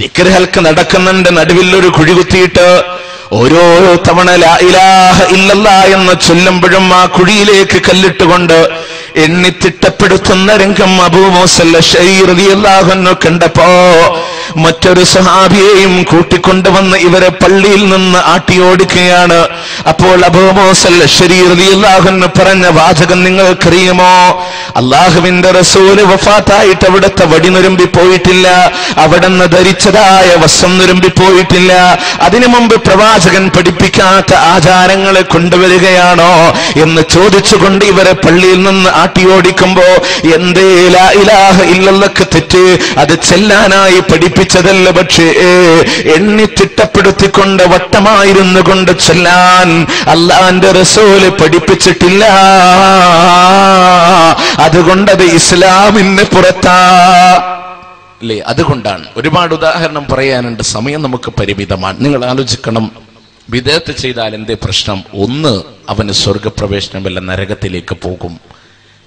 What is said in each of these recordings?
ദിക്ർ ഹൽക്ക നടക്കുന്നുണ്ട്, നടുവിൽ ഒരു കുഴി കുത്തിയിട്ട് ഓരോ തവണ ലാ ഇലാഹ ഇല്ലല്ലാഹ് എന്ന് ചൊല്ലുമ്പോഴും ആ കുഴിയിലേക്ക് കല്ലിട്ടുകൊണ്ട് എണ്ണി തിട്ടപ്പെടുത്തുന്ന രംഗം അബൂ മൂസൽ അശ്അരി റളിയല്ലാഹു അൻഹു കണ്ടപ്പോ മറ്റൊരു സഹാബിയെയും കൂട്ടിക്കൊണ്ടുവന്ന് ഇവരെ പള്ളിയിൽ നിന്ന് ആട്ടിയോടിക്കുകയാണ്. അപ്പോൾ അബൂ മൂസൽ അശ്അരി റളിയല്ലാഹു അൻഹു പറഞ്ഞ വാചകം നിങ്ങൾക്കറിയുമോ? അല്ലാഹുവിന്റെ റസൂല് വഫാത്തായിട്ട് അവിടുത്തെ വടി നുരുമ്പി പോയിട്ടില്ല, അവിടുന്ന് ധരിച്ചതായ വസ്ത്രം നുരുമ്പി പോയിട്ടില്ല. അതിനു മുമ്പ് പ്രവാചകൻ പഠിപ്പിക്കാത്ത ആചാരങ്ങളെ കൊണ്ടുവരികയാണോ എന്ന് ചോദിച്ചുകൊണ്ട് ഇവരെ പള്ളിയിൽ നിന്ന് ആട്ടിയോടിക്കുമ്പോ എന്തേ ലാ ഇലാഹ ഇല്ലല്ലാഹ് തെറ്റ്, അത് ചെല്ലാനായി പഠിപ്പിച്ചതല്ല, പക്ഷേ എണ്ണി തിട്ടപ്പെടുത്തിക്കൊണ്ട് വട്ടമായിരുന്നു കൊണ്ട് ചെല്ലാൻ അല്ലാഹുവിന്റെ റസൂല് പഠിപ്പിച്ചിട്ടില്ല. അതുകൊണ്ടത് ഇസ്ലാമിന് പുറത്താ അല്ലേ? അതുകൊണ്ടാണ്. ഒരുപാട് ഉദാഹരണം പറയാനുണ്ട്, സമയം നമുക്ക് പരിമിതമാണ്. നിങ്ങൾ ആലോചിക്കണം, ബിദഅത്ത് ചെയ്താൽ എന്തേ പ്രശ്നം? ഒന്ന്, അവന് സ്വർഗപ്രവേശനമല്ല, നരകത്തിലേക്ക് പോകും.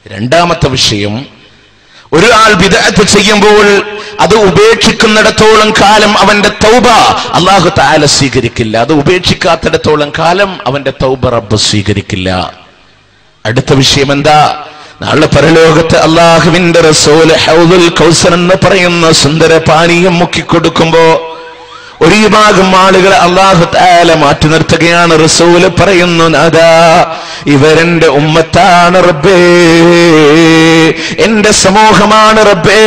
രണ്ടാമത്തെ വിഷയം, ഒരാൾ ബിദഅത്ത് ചെയ്യുമ്പോൾ അത് ഉപേക്ഷിക്കുന്നിടത്തോളം കാലം അവന്റെ തൗബ അല്ലാഹു തആല സ്വീകരിക്കില്ല. അത് ഉപേക്ഷിക്കാത്തിടത്തോളം കാലം അവന്റെ തൗബ റബ്ബ് സ്വീകരിക്കില്ല. അടുത്ത വിഷയം എന്താ? നാളെ പരലോകത്ത് അല്ലാഹുവിന്റെ റസൂൽ ഹൗദുൽ കൗസർ എന്ന് പറയുന്ന സുന്ദര പാനീയം മുക്കിക്കൊടുക്കുമ്പോ ഒരു വിഭാഗം ആളുകൾ അല്ലാഹു തആല മാറ്റി നിർത്തുകയാണ്. റസൂല് പറയുന്നു, നാദാ ഇവരെന്റെ ഉമ്മത്താണ് റബ്ബേ, എന്റെ സമൂഹമാണ് റബ്ബേ,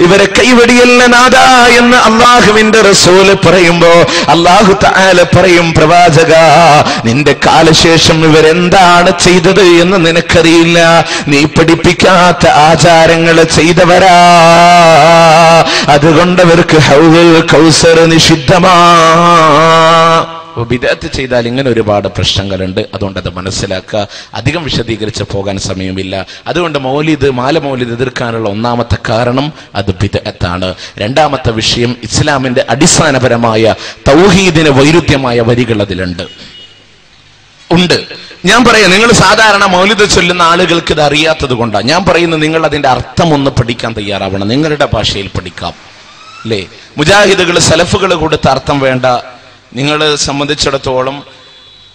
ഇവരെ കൈവടിയല്ല നാദാ എന്ന് അല്ലാഹുവിന്റെ റസൂല് പറയുമ്പോ അല്ലാഹു തആല പറയും, പ്രവാചക നിന്റെ കാലശേഷം ഇവരെന്താണ് ചെയ്തത് എന്ന് നിനക്കറിയില്ല, നീ പഠിപ്പിക്കാത്ത ആചാരങ്ങൾ ചെയ്തവരാ, അതുകൊണ്ട് അവർക്ക് ഹൗദുൽ കൗസർ നിഷിദ്ധ. ബിദഅത്ത് ചെയ്താൽ ഇങ്ങനെ ഒരുപാട് പ്രശ്നങ്ങളുണ്ട്. അതുകൊണ്ട് അത് മനസ്സിലാക്കുക. അധികം വിശദീകരിച്ച് പോകാൻ സമയമില്ല. അതുകൊണ്ട് മൗലിദ്, മാല മൗലിദ് എതിർക്കാനുള്ള ഒന്നാമത്തെ കാരണം അത് ബിദഅത്താണ്. രണ്ടാമത്തെ വിഷയം, ഇസ്ലാമിന്റെ അടിസ്ഥാനപരമായ തൗഹീദിന് വൈരുദ്ധ്യമായ വരികൾ അതിലുണ്ട് ഉണ്ട്. ഞാൻ പറയാം, നിങ്ങൾ സാധാരണ മൗലിദ് ചൊല്ലുന്ന ആളുകൾക്ക് ഇത് അറിയാത്തത് കൊണ്ടാണ് ഞാൻ പറയുന്നത്. നിങ്ങൾ അതിന്റെ അർത്ഥം ഒന്ന് പഠിക്കാൻ തയ്യാറാവണം. നിങ്ങളുടെ ഭാഷയിൽ പഠിക്കാം അല്ലേ? മുജാഹിദുകൾ സലഫുകൾ കൊടുത്ത അർത്ഥം വേണ്ട. നിങ്ങളെ സംബന്ധിച്ചിടത്തോളം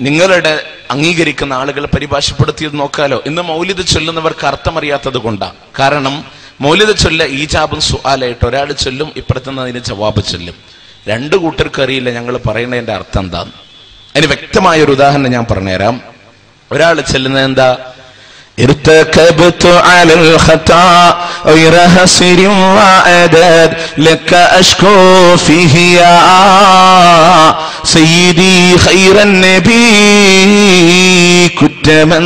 നിങ്ങളുടെ അംഗീകരിക്കുന്ന ആളുകൾ പരിഭാഷപ്പെടുത്തിയത് നോക്കാലോ. ഇന്ന് മൗലിദ് ചൊല്ലുന്നവർക്ക് അർത്ഥം അറിയാത്തത് കൊണ്ടാണ്. കാരണം മൗലിദ് ചൊല്ല ഈജാബും സുആലായിട്ട് ഒരാൾ ചൊല്ലും, ഇപ്പുറത്തുനിന്ന് അതിന് ജവാബ് ചൊല്ലും. രണ്ടു കൂട്ടർക്ക് അറിയില്ല ഞങ്ങൾ പറയുന്നതിന്റെ അർത്ഥം എന്താന്ന്. അതിന് വ്യക്തമായ ഒരു ഉദാഹരണം ഞാൻ പറഞ്ഞുതരാം. ഒരാൾ ചെല്ലുന്നത് എന്താ? ارتكبت على الخطا غير حسر وعدد لك اشكو فيه يا سيدي خير النبي كنت من